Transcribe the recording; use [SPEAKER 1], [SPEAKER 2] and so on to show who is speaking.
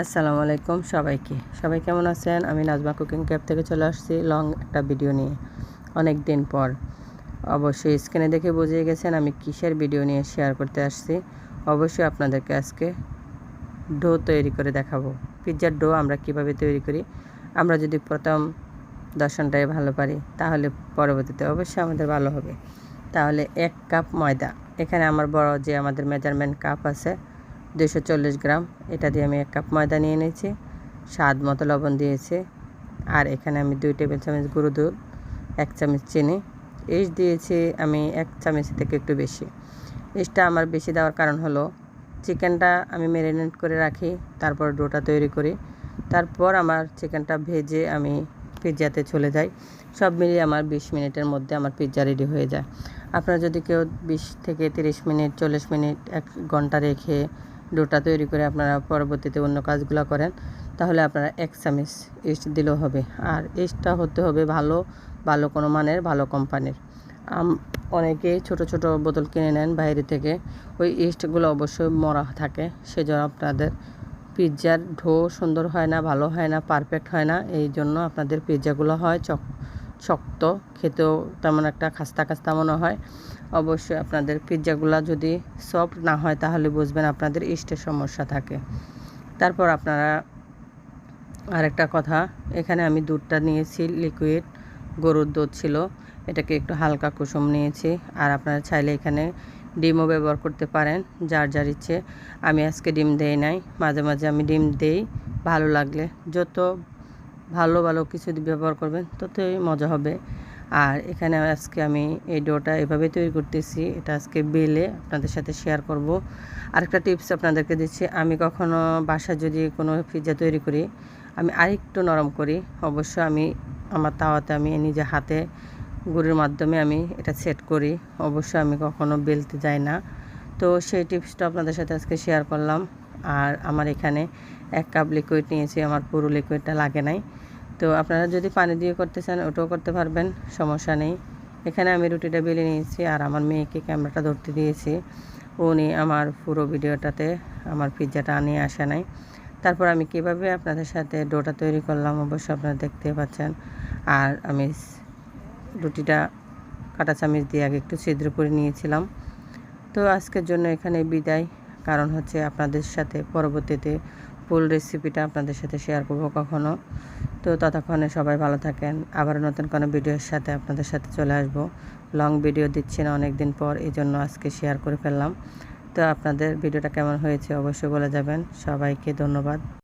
[SPEAKER 1] আসসালামু আলাইকুম সবাই কেমন আছেন? আমি নাজমা কুকিং ক্যাপ থেকে চলে আসছি লং একটা ভিডিও নিয়ে অনেক দিন পর। অবশ্যই স্ক্রিনে দেখে বুঝে গেছেন আমি কিসের ভিডিও নিয়ে শেয়ার করতে আসছি। অবশ্যই আপনাদেরকে আজকে ডো তৈরি করে দেখাবো। পিৎজার ডো আমরা কিভাবে তৈরি করি। আমরা যদি প্রথম দর্শনটাই ভালো পারি তাহলে পরবর্তীতে অবশ্যই আমাদের ভালো হবে। তাহলে 1 কাপ ময়দা, এখানে আমার বড় যে আমাদের মেজারমেন্ট কাপ আছে 240 গ্রাম, এটা দিয়ে আমি 1 কাপ ময়দা নিয়ে নিয়েছি। স্বাদ মতো লবণ দিয়েছি। আর এখানে আমি 2 টেবিল চামচ গুঁড়ো দুধ, 1 চামচ চিনি, ইস্ট দিয়েছি আমি 1 চামচ থেকে একটু বেশি। ইস্টটা আমার বেশি দেওয়ার কারণ হলো চিকেনটা আমি ম্যারিনেট করে রাখি, তারপর ডোটা তৈরি করি, তারপর আমার চিকেনটা ভেজে আমি পিৎজাতে চলে যাই। সব মিলিয়ে আমার 20 মিনিটের মধ্যে আমার পিৎজা রেডি হয়ে যায়। আপনারা যদি কেউ 20 থেকে 30 মিনিট 40 মিনিট 1 ঘন্টা রেখে ডোটা তৈরি করে আপনারা পরবর্তীতে অন্য কাজগুলো করেন তাহলে আপনারা 1 চামচ ইস্ট দিলেও হবে। আর ইস্টটা হতে হবে ভালো কোনো মানের, ভালো কোম্পানির। অনেকেই ছোট ছোট বোতল কিনে নেন বাইরে থেকে, ওই ইস্টগুলো অবশ্যই মরা থাকে, সেজন্য আপনাদের পিৎজার ডো সুন্দর হয় না, ভালো হয় না, পারফেক্ট হয় না। এই জন্য আপনাদের পিৎজাগুলো হয় শক্ত, খেতেও তেমন একটা খাস্তা মনে হয়। অবশ্যই আপনাদের পিৎজাগুলো যদি সফট না হয় তাহলে বুঝবেন আপনাদের ইস্টের সমস্যা থাকে। তারপর আপনারা আরেকটা কথা, এখানে আমি দুধটা নিয়েছি লিকুইড, গরুর দুধ ছিল, এটাকে একটু হালকা কুসুম নিয়েছি। আর আপনারা চাইলে এখানে ডিমও ব্যবহার করতে পারেন, যার ইচ্ছে। আমি আজকে ডিম দেই নাই, মাঝে মাঝে আমি ডিম দেই ভালো লাগলে। যত ভালো কিছু ব্যবহার করবেন ততই মজা হবে। আর এখানে আজকে আমি এই ডোটা এভাবে তৈরি করতেছি, এটা আজকে বেলে আপনাদের সাথে শেয়ার করব। আরেকটা টিপস আপনাদেরকে দিচ্ছি, আমি কখনো বাসায় যদি কোনো পিৎজা তৈরি করি আমি আরেকটু নরম করি। অবশ্য আমি আমার তাওয়াতে আমি নিজে হাতে গুঁড়ির মাধ্যমে আমি এটা সেট করি, অবশ্য আমি কখনো বেলতে যাই না। তো সেই টিপসটা আপনাদের সাথে আজকে শেয়ার করলাম। আর আমার এখানে 1 কাপ লিকুইড নিয়েছি, আমার পুরো লিকুইডটা লাগে নাই। তো আপনারা যদি পানি দিয়ে করতে চান ওটাও করতে পারবেন, সমস্যা নেই। এখানে আমি রুটিটা বেলে নিয়েছি আর আমার মেয়েকে ক্যামেরাটা ধরতে দিয়েছি, উনি আমার পুরো ভিডিওটাতে আমার পিৎজাটা নিয়ে আসে নাই। তারপর আমি কিভাবে আপনাদের সাথে ডোটা তৈরি করলাম অবশ্যই আপনারা দেখতে পাচ্ছেন। আর আমি রুটিটা কাঁটা চামচ দিয়ে আগে একটু ছিদ্র করে নিয়েছিলাম। তো আজকের জন্য এখানে বিদায়, কারণ হচ্ছে আপনাদের সাথে পরবর্তীতে ফুল রেসিপিটা আপনাদের সাথে শেয়ার করব কখনো। তো ততক্ষণে সবাই ভালো থাকেন, আবার নতুন কোনো ভিডিওর সাথে আপনাদের সাথে চলে আসব। লং ভিডিও দিচ্ছি না অনেক দিন পর, এই জন্য আজকে শেয়ার করে ফেললাম। তো আপনাদের ভিডিওটা কেমন হয়েছে অবশ্যই বলে যাবেন। সবাইকে ধন্যবাদ।